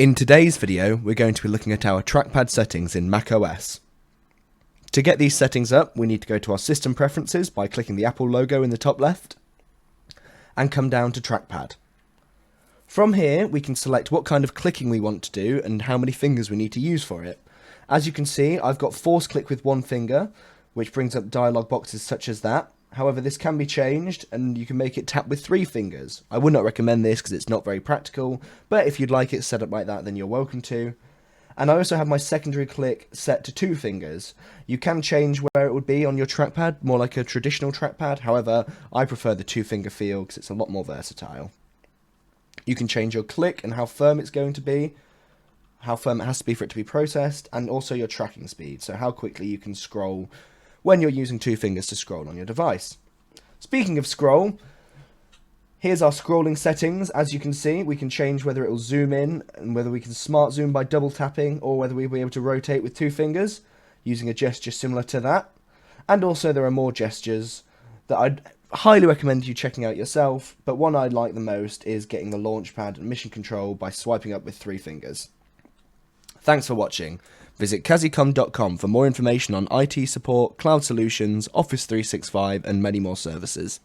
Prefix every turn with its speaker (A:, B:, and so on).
A: In today's video, we're going to be looking at our trackpad settings in macOS. To get these settings up, we need to go to our system preferences by clicking the Apple logo in the top left and come down to trackpad. From here, we can select what kind of clicking we want to do and how many fingers we need to use for it. As you can see, I've got force click with one finger, which brings up dialog boxes such as that. However, this can be changed and you can make it tap with 3 fingers. I would not recommend this because it's not very practical, but if you'd like it set up like that, then you're welcome to. And I also have my secondary click set to 2 fingers. You can change where it would be on your trackpad, more like a traditional trackpad. However, I prefer the 2-finger feel because it's a lot more versatile. You can change your click and how firm it's going to be, how firm it has to be for it to be processed, and also your tracking speed, so how quickly you can scroll when you're using 2 fingers to scroll on your device. Speaking of scroll, here's our scrolling settings. As you can see, we can change whether it will zoom in and whether we can smart zoom by double tapping or whether we'll be able to rotate with 2 fingers using a gesture similar to that. And also there are more gestures that I'd highly recommend you checking out yourself, but one I like the most is getting the launchpad and mission control by swiping up with 3 fingers. Thanks for watching. Visit Kazzicom.com for more information on IT support, cloud solutions, Office 365 and many more services.